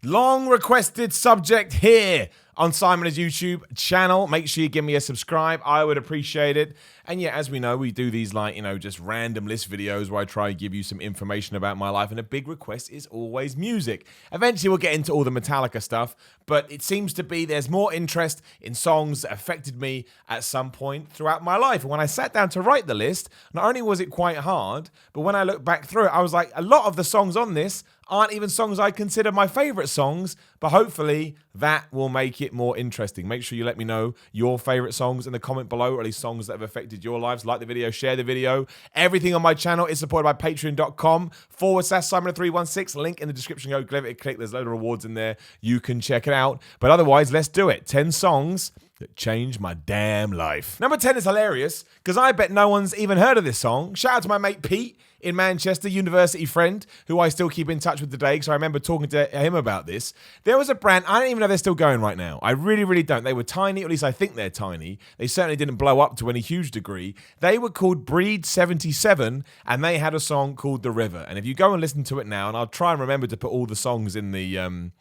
Long requested subject here on Simon's YouTube channel. Make sure you give me a subscribe. I would appreciate it. And yeah, as we know, we do these just random list videos where I try and give you some information about my life. And a big request is always music. Eventually, we'll get into all the Metallica stuff. But it seems to be there's more interest in songs that affected me at some point throughout my life. And when I sat down to write the list, not only was it quite hard, but when I look back through it, I was like, a lot of the songs on this aren't even songs I consider my favorite songs, but hopefully that will make it more interesting. Make sure you let me know your favorite songs in the comment below, or at least songs that have affected your lives. Like the video, share the video. Everything on my channel is supported by patreon.com/Simon316. Link in the description. Go give it a click. There's a load of rewards in there. You can check it out. But otherwise, let's do it. 10 songs that changed my damn life. Number 10 is hilarious because I bet no one's even heard of this song. Shout out to my mate Pete in Manchester, university friend, who I still keep in touch with today because I remember talking to him about this. There was a brand, I don't even know if they're still going right now. I really, really don't. They were tiny, or at least I think they're tiny. They certainly didn't blow up to any huge degree. They were called Breed 77, and they had a song called The River. And if you go and listen to it now, and I'll try and remember to put all the songs in the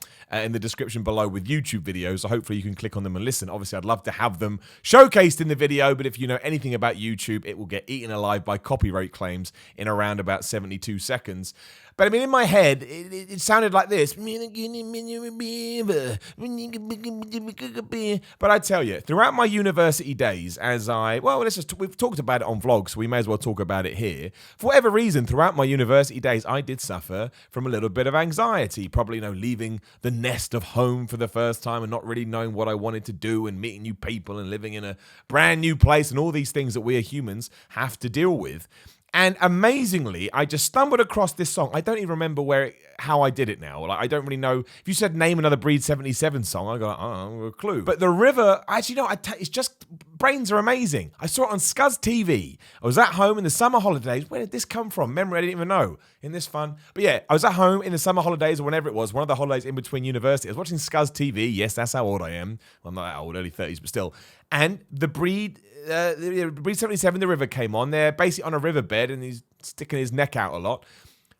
description below with YouTube videos, so hopefully you can click on them and listen. Obviously, I'd love to have them showcased in the video, but if you know anything about YouTube, it will get eaten alive by copyright claims in around about 72 seconds. But I mean, in my head, it sounded like this. But I tell you, throughout my university days, we've talked about it on vlogs, so we may as well talk about it here. For whatever reason, throughout my university days, I did suffer from a little bit of anxiety. Probably, leaving the nest of home for the first time and not really knowing what I wanted to do and meeting new people and living in a brand new place and all these things that we as humans have to deal with. And amazingly, I just stumbled across this song. I don't even remember how I did it now. I don't really know. If you said name another Breed 77 song, I got a clue. But The River, actually, it's just, brains are amazing. I saw it on Scuzz TV. I was at home in the summer holidays. Where did this come from? Memory, I didn't even know. Isn't this fun? But yeah, I was at home in the summer holidays or whenever it was, one of the holidays in between university. I was watching Scuzz TV. Yes, that's how old I am. Well, I'm not that old, early 30s, but still. And the Breed 77, The River came on. They're basically on a riverbed and he's sticking his neck out a lot.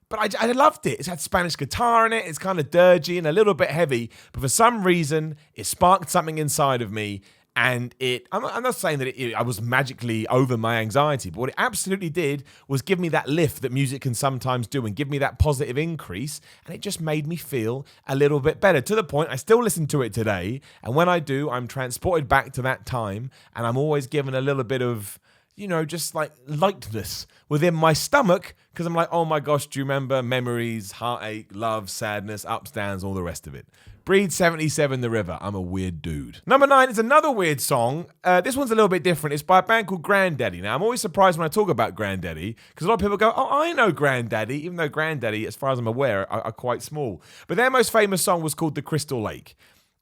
But I loved it. It's had Spanish guitar in it. It's kind of dirgy and a little bit heavy. But for some reason, it sparked something inside of me. And I'm not saying that I was magically over my anxiety, but what it absolutely did was give me that lift that music can sometimes do and give me that positive increase. And it just made me feel a little bit better, to the point I still listen to it today. And when I do, I'm transported back to that time. And I'm always given a little bit of, just like lightness within my stomach, because I'm like, oh my gosh, do you remember memories, heartache, love, sadness, ups, downs, all the rest of it. Breed 77, The River. I'm a weird dude. Number 9 is another weird song. This one's a little bit different. It's by a band called Grandaddy. Now, I'm always surprised when I talk about Grandaddy, because a lot of people go, oh, I know Grandaddy, even though Grandaddy, as far as I'm aware, are quite small. But their most famous song was called The Crystal Lake.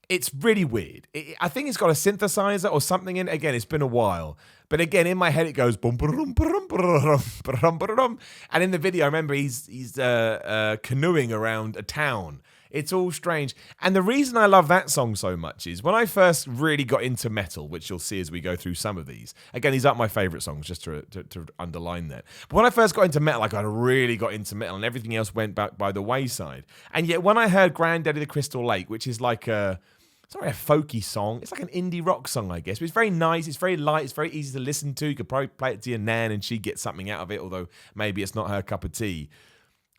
It's really weird. I think it's got a synthesizer or something in it. Again, it's been a while. But again, in my head, it goes boom, ba-dum, ba-dum, ba-dum, ba-dum, ba-dum. And in the video, I remember he's canoeing around a town. It's all strange. And the reason I love that song so much is when I first really got into metal, which you'll see as we go through some of these. Again, these aren't my favorite songs, just to underline that. But when I first got into metal, I really got into metal and everything else went back by the wayside. And yet when I heard Grandaddy the Crystal Lake, which is like it's not really a folky song. It's like an indie rock song, I guess. But it's very nice. It's very light. It's very easy to listen to. You could probably play it to your nan and she'd get something out of it, although maybe it's not her cup of tea.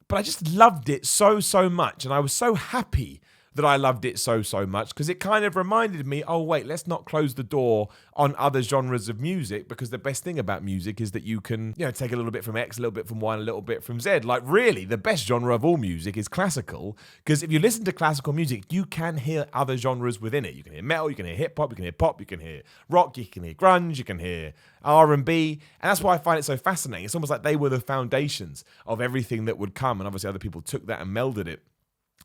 But I just loved it so much. And I was so happy that I loved it so much, because it kind of reminded me, oh, wait, let's not close the door on other genres of music, because the best thing about music is that you can, take a little bit from X, a little bit from Y, and a little bit from Z. Like, really, the best genre of all music is classical, because if you listen to classical music, you can hear other genres within it. You can hear metal, you can hear hip-hop, you can hear pop, you can hear rock, you can hear grunge, you can hear R&B, and that's why I find it so fascinating. It's almost like they were the foundations of everything that would come, and obviously other people took that and melded it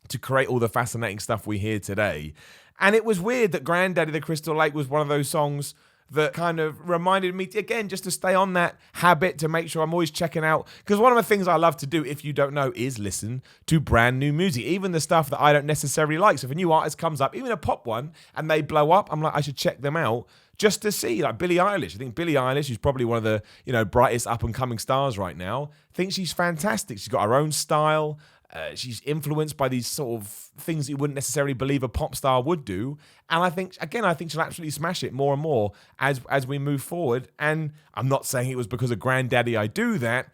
to create all the fascinating stuff we hear today. And it was weird that Grandaddy the Crystal Lake was one of those songs that kind of reminded me, again, just to stay on that habit, to make sure I'm always checking out. Because one of the things I love to do, if you don't know, is listen to brand new music, even the stuff that I don't necessarily like. So if a new artist comes up, even a pop one, and they blow up, I'm like, I should check them out just to see. Like Billie Eilish. I think Billie Eilish is probably one of the brightest up and coming stars right now. I think she's fantastic. She's got her own style. She's influenced by these sort of things that you wouldn't necessarily believe a pop star would do. And I think she'll absolutely smash it more and more as we move forward. And I'm not saying it was because of Grandaddy I do that,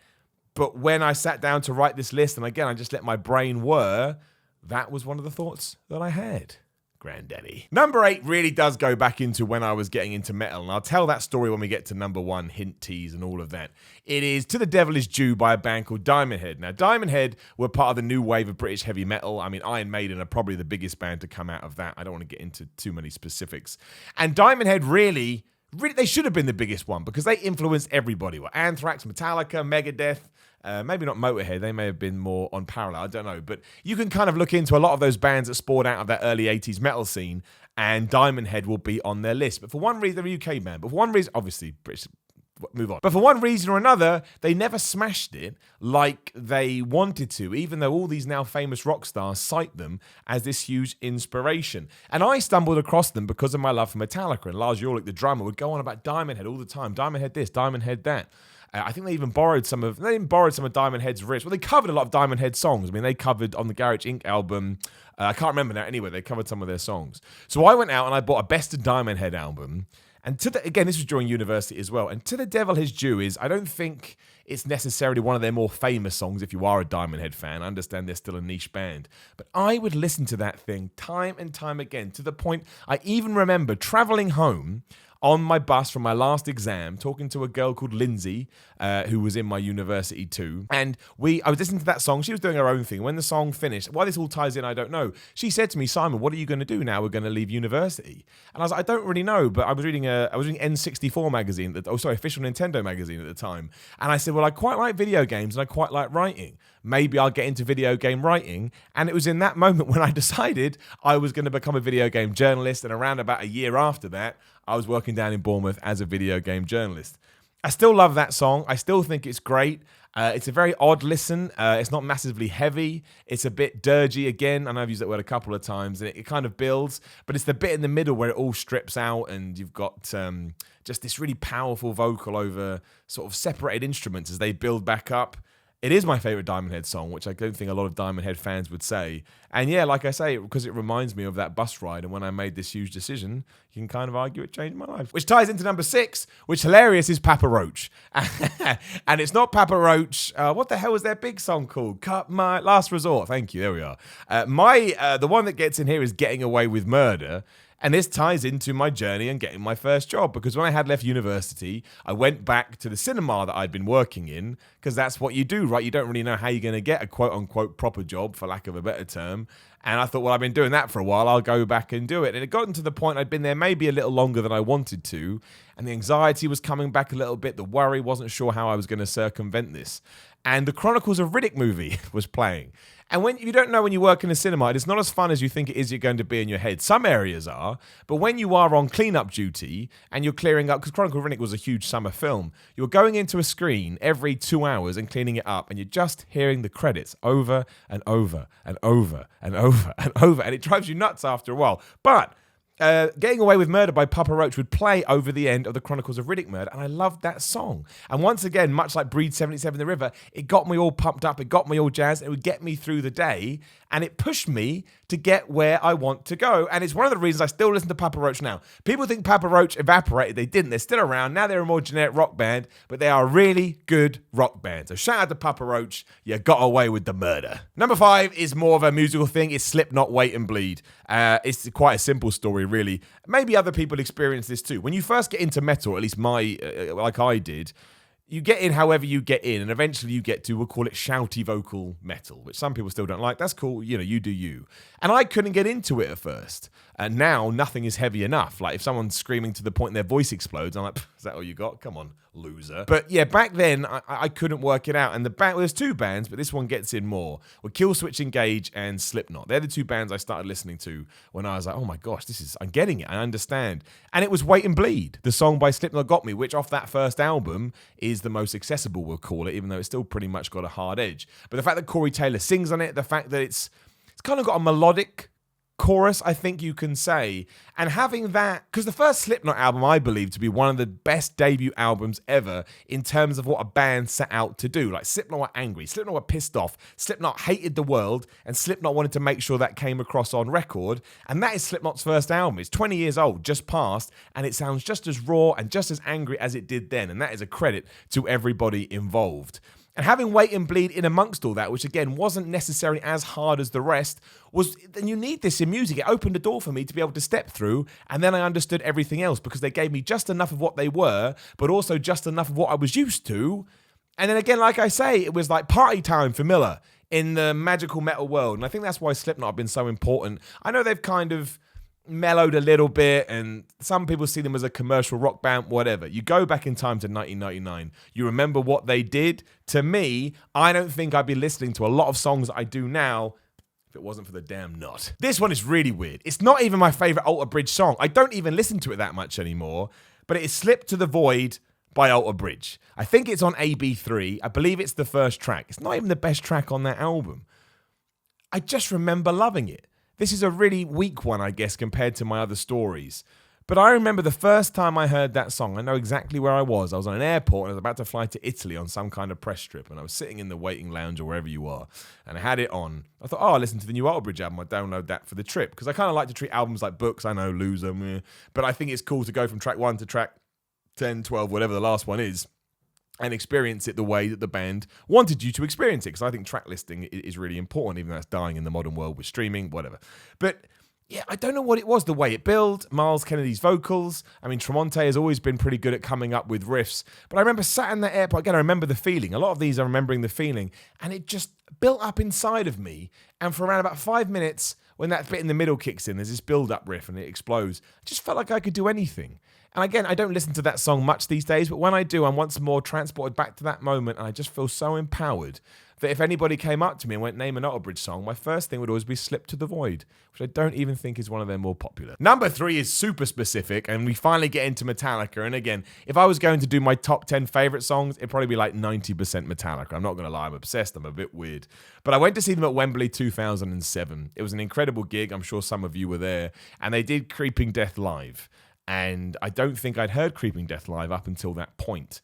but when I sat down to write this list, and again, I just let my brain whir, that was one of the thoughts that I had. Grandaddy. Number 8 really does go back into when I was getting into metal, and I'll tell that story when we get to number 1, hint, tease, and all of that. It is To the Devil Is Due by a band called Diamond Head. Now, Diamond Head were part of the new wave of British heavy metal. I mean, Iron Maiden are probably the biggest band to come out of that. I don't want to get into too many specifics. And Diamond Head really, they should have been the biggest one because they influenced everybody. Well, Anthrax, Metallica, Megadeth, maybe not Motorhead, they may have been more on parallel, I don't know. But you can kind of look into a lot of those bands that spawned out of that early 80s metal scene, and Diamond Head will be on their list. But for one reason, they're a UK band. But for one reason, obviously, British, move on. But for one reason or another, they never smashed it like they wanted to, even though all these now famous rock stars cite them as this huge inspiration. And I stumbled across them because of my love for Metallica. And Lars Ulrich, the drummer, would go on about Diamond Head all the time. Diamond Head this, Diamond Head that. I think they even borrowed some of Diamond Head's riffs. Well, they covered a lot of Diamond Head songs. I mean, they covered on the Garage Inc. album. I can't remember now. Anyway, they covered some of their songs. So I went out and I bought a Best of Diamond Head album. And again, this was during university as well. And To the Devil Is Due is, I don't think it's necessarily one of their more famous songs if you are a Diamond Head fan. I understand they're still a niche band. But I would listen to that thing time and time again, to the point I even remember traveling home on my bus from my last exam, talking to a girl called Lindsay, who was in my university too. And I was listening to that song. She was doing her own thing. When the song finished, why this all ties in, I don't know. She said to me, Simon, what are you going to do now? We're going to leave university. And I was like, I don't really know, but I was reading N64 magazine, Official Nintendo magazine at the time. And I said, well, I quite like video games and I quite like writing. Maybe I'll get into video game writing. And it was in that moment when I decided I was going to become a video game journalist. And around about a year after that, I was working down in Bournemouth as a video game journalist. I still love that song. I still think it's great. It's a very odd listen. It's not massively heavy. It's a bit dirgy again. I know I've used that word a couple of times, and it kind of builds. But it's the bit in the middle where it all strips out, and you've got just this really powerful vocal over sort of separated instruments as they build back up. It is my favourite Diamond Head song, which I don't think a lot of Diamond Head fans would say. And yeah, like I say, because it reminds me of that bus ride, and when I made this huge decision, you can kind of argue it changed my life. Which ties into number 6, which hilarious is Papa Roach. And it's not Papa Roach. What the hell was their big song called? Cut My Last Resort. Thank you, there we are. The one that gets in here is Getting Away with Murder. And this ties into my journey and getting my first job, because when I had left university, I went back to the cinema that I'd been working in, because that's what you do, right? You don't really know how you're going to get a quote-unquote proper job, for lack of a better term. And I thought, well, I've been doing that for a while. I'll go back and do it. And it got to the point I'd been there maybe a little longer than I wanted to. And the anxiety was coming back a little bit. The worry, wasn't sure how I was going to circumvent this. And the Chronicles of Riddick movie was playing. And when you don't know when you work in a cinema, it's not as fun as you think it is you're going to be in your head. Some areas are, but when you are on cleanup duty and you're clearing up, because Chronicle of Riddick was a huge summer film, you're going into a screen every 2 hours and cleaning it up, and you're just hearing the credits over and over and over and over and over, and it drives you nuts after a while. But Getting Away with Murder by Papa Roach would play over the end of the Chronicles of Riddick murder, and I loved that song. And once again, much like Breed 77 The River, it got me all pumped up, it got me all jazzed, it would get me through the day, and it pushed me to get where I want to go. And it's one of the reasons I still listen to Papa Roach now. People think Papa Roach evaporated. They didn't. They're still around. Now they're a more generic rock band, but they are a really good rock band. So shout out to Papa Roach. You got away with the murder. Number 5 is more of a musical thing. It's Slipknot, Wait and Bleed. It's quite a simple story, really. Maybe other people experience this too. When you first get into metal, at least like I did, you get in however you get in, and eventually you get to, we'll call it shouty vocal metal, which some people still don't like. That's cool, you do you. And I couldn't get into it at first. And now nothing is heavy enough. Like if someone's screaming to the point their voice explodes, I'm like, is that all you got? Come on, loser. But yeah, back then I couldn't work it out. And there's 2 bands, but this one gets in more. Well, Killswitch Engage and Slipknot. They're the 2 bands I started listening to when I was like, oh my gosh, I'm getting it. I understand. And it was Wait and Bleed, the song by Slipknot got me, which off that first album is the most accessible, we'll call it, even though it's still pretty much got a hard edge. But the fact that Corey Taylor sings on it, the fact that it's kind of got a melodic chorus, I think you can say. And having that, because the first Slipknot album I believe to be one of the best debut albums ever in terms of what a band set out to do. Like Slipknot were angry, Slipknot were pissed off, Slipknot hated the world, and Slipknot wanted to make sure that came across on record. And that is Slipknot's first album. It's 20 years old, just passed, and it sounds just as raw and just as angry as it did then. And that is a credit to everybody involved. And having Wait and Bleed in amongst all that, which again wasn't necessarily as hard as the rest, then you need this in music. It opened a door for me to be able to step through, and then I understood everything else because they gave me just enough of what they were, but also just enough of what I was used to. And then again, like I say, it was like party time for Miller in the magical metal world. And I think that's why Slipknot have been so important. I know they've kind of mellowed a little bit, and some people see them as a commercial rock band, whatever. You go back in time to 1999, you remember what they did. To me, I don't think I'd be listening to a lot of songs I do now if it wasn't for the damn Knot. This one is really weird. It's not even my favorite Alter Bridge song. I don't even listen to it that much anymore, but it is Slip to the Void by Alter Bridge. I think it's on AB3. I believe it's the first track. It's not even the best track on that album. I just remember loving it. This is a really weak one, I guess, compared to my other stories. But I remember the first time I heard that song, I know exactly where I was. I was on an airport and I was about to fly to Italy on some kind of press trip. And I was sitting in the waiting lounge or wherever you are. And I had it on. I thought, I'll listen to the new Alter Bridge album. I'll download that for the trip. Because I kind of like to treat albums like books. I know, loser. Meh. But I think it's cool to go from track 1 to track 10, 12, whatever the last one is, and experience it the way that the band wanted you to experience it. Because I think track listing is really important, even though that's dying in the modern world with streaming, whatever. But yeah, I don't know what it was, the way it built, Miles Kennedy's vocals. I mean, Tremonti has always been pretty good at coming up with riffs. But I remember sat in that airport, again, I remember the feeling. A lot of these are remembering the feeling. And it just built up inside of me. And for around about 5 minutes, when that bit in the middle kicks in, there's this build-up riff and it explodes. I just felt like I could do anything. And again, I don't listen to that song much these days, but when I do, I'm once more transported back to that moment, and I just feel so empowered that if anybody came up to me and went, name an Alter Bridge song, my first thing would always be Slip to the Void, which I don't even think is one of their more popular. Number 3 is super specific, and we finally get into Metallica. And again, if I was going to do my top 10 favorite songs, it'd probably be like 90% Metallica. I'm not going to lie, I'm obsessed, I'm a bit weird. But I went to see them at Wembley 2007. It was an incredible gig, I'm sure some of you were there, and they did Creeping Death live. And I don't think I'd heard Creeping Death live up until that point.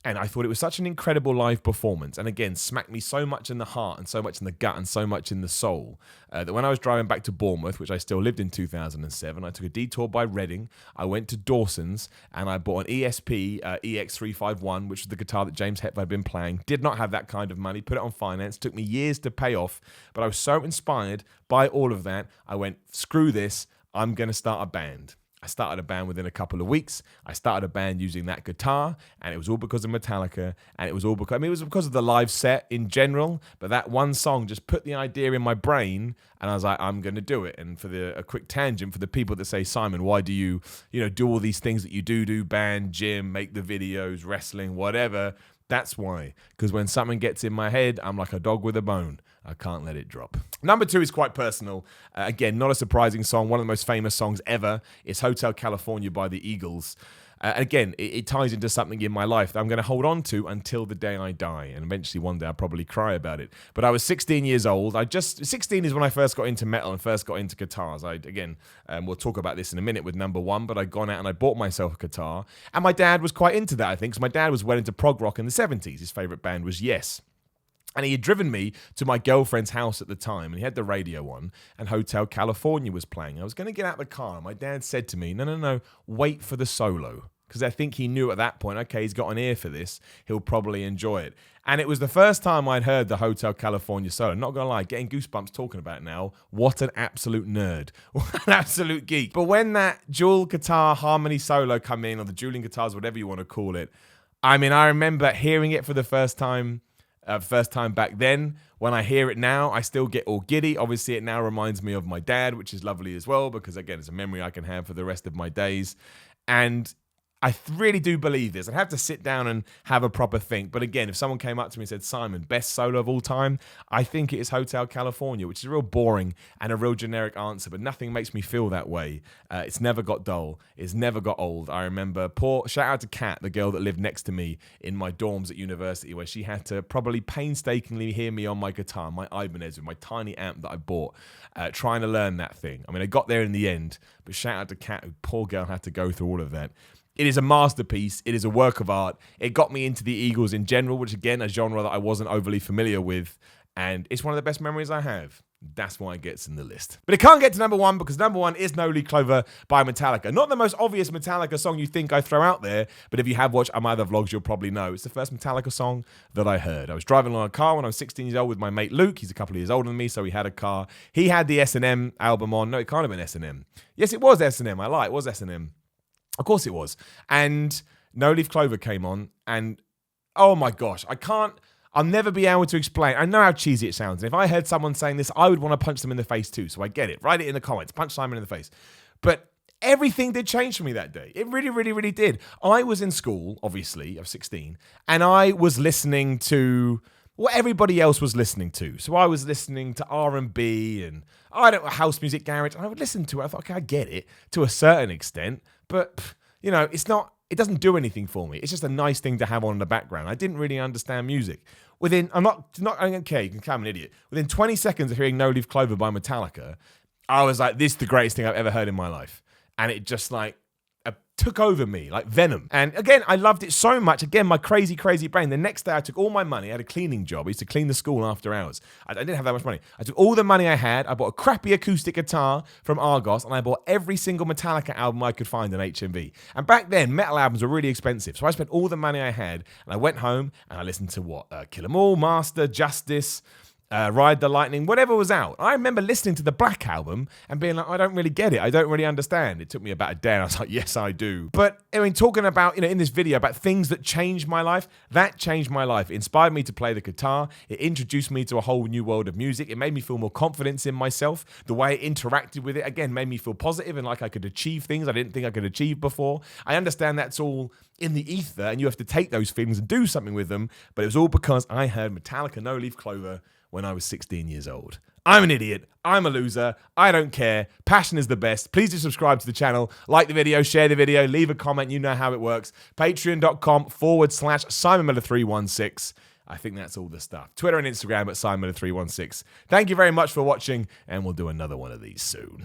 And I thought it was such an incredible live performance. And again, smacked me so much in the heart and so much in the gut and so much in the soul that when I was driving back to Bournemouth, which I still lived in 2007, I took a detour by Reading. I went to Dawson's and I bought an ESP EX351, which was the guitar that James Hetfield had been playing. Did not have that kind of money, put it on finance. Took me years to pay off. But I was so inspired by all of that. I went, screw this, I'm going to start a band. I started a band within a couple of weeks. I started a band using that guitar, and it was all because of Metallica, and it was all because, it was because of the live set in general, but that one song just put the idea in my brain, and I was like, I'm going to do it. And for a quick tangent, for the people that say, Simon, why do you do all these things that you do, band, gym, make the videos, wrestling, whatever? That's why. Because when something gets in my head, I'm like a dog with a bone. I can't let it drop. Number 2 is quite personal. Again, not a surprising song. One of the most famous songs ever. It's Hotel California by the Eagles. Again, it ties into something in my life that I'm going to hold on to until the day I die. And eventually one day I'll probably cry about it. But I was 16 years old. 16 is when I first got into metal and first got into guitars. We'll talk about this in a minute with number 1, but I'd gone out and I bought myself a guitar. And my dad was quite into that, I think. So my dad was well into prog rock in the 70s. His favorite band was Yes. And he had driven me to my girlfriend's house at the time, and he had the radio on, and Hotel California was playing. I was going to get out of the car, and my dad said to me, no, wait for the solo. Because I think he knew at that point, okay, he's got an ear for this, he'll probably enjoy it. And it was the first time I'd heard the Hotel California solo. Not going to lie, getting goosebumps talking about it now. What an absolute nerd. What an absolute geek. But when that dual guitar harmony solo come in, or the dueling guitars, whatever you want to call it, I mean, I remember hearing it for the first time back then. When I hear it now, I still get all giddy. Obviously, it now reminds me of my dad, which is lovely as well, because again, it's a memory I can have for the rest of my days. And really do believe this. I'd have to sit down and have a proper think. But again, if someone came up to me and said, Simon, best solo of all time, I think it is Hotel California, which is a real boring and a real generic answer, but nothing makes me feel that way. It's never got dull. It's never got old. I remember, shout out to Kat, the girl that lived next to me in my dorms at university, where she had to probably painstakingly hear me on my guitar, my Ibanez with my tiny amp that I bought, trying to learn that thing. I mean, I got there in the end, but shout out to Kat, who poor girl had to go through all of that. It is a masterpiece. It is a work of art. It got me into the Eagles in general, which again, a genre that I wasn't overly familiar with. And it's one of the best memories I have. That's why it gets in the list. But it can't get to number one because number one is No Leaf Clover by Metallica. Not the most obvious Metallica song you think I throw out there, but if you have watched my other vlogs, you'll probably know. It's the first Metallica song that I heard. I was driving along a car when I was 16 years old with my mate Luke. He's a couple of years older than me, so he had a car. He had the S&M album on. No, it can't have been S&M. Yes, it was S&M. I lie. It was S&M. Of course it was. And No Leaf Clover came on, and oh my gosh, I'll never be able to explain. I know how cheesy it sounds. And if I heard someone saying this, I would want to punch them in the face too. So I get it. Write it in the comments. Punch Simon in the face. But everything did change for me that day. It really, really, really did. I was in school, obviously, I was 16, and I was listening to what everybody else was listening to. So I was listening to R&B and house music, garage. And I would listen to it. I thought, okay, I get it to a certain extent. But, you know, it doesn't do anything for me. It's just a nice thing to have on in the background. I didn't really understand music. I'm not okay, you can call me an idiot. Within 20 seconds of hearing No Leaf Clover by Metallica, I was like, this is the greatest thing I've ever heard in my life. And it just took over me like venom. And again, I loved it so much. Again, my crazy, crazy brain. The next day I took all my money. I had a cleaning job. I used to clean the school after hours. I didn't have that much money. I took all the money I had. I bought a crappy acoustic guitar from Argos, and I bought every single Metallica album I could find on HMV. And back then, metal albums were really expensive. So I spent all the money I had, and I went home and I listened to Kill 'Em All, Master, Justice, Ride the Lightning, whatever was out. I remember listening to the Black Album and being like, I don't really get it. I don't really understand. It took me about a day and I was like, yes, I do. But I mean, talking about, in this video about things that changed my life, that changed my life. It inspired me to play the guitar. It introduced me to a whole new world of music. It made me feel more confidence in myself. The way I interacted with it, again, made me feel positive and like I could achieve things I didn't think I could achieve before. I understand that's all in the ether and you have to take those feelings and do something with them. But it was all because I heard Metallica No Leaf Clover when I was 16 years old. I'm an idiot. I'm a loser. I don't care. Passion is the best. Please do subscribe to the channel. Like the video, share the video, leave a comment. You know how it works. Patreon.com/SimonMiller316. I think that's all the stuff. Twitter and Instagram at SimonMiller316. Thank you very much for watching, and we'll do another one of these soon.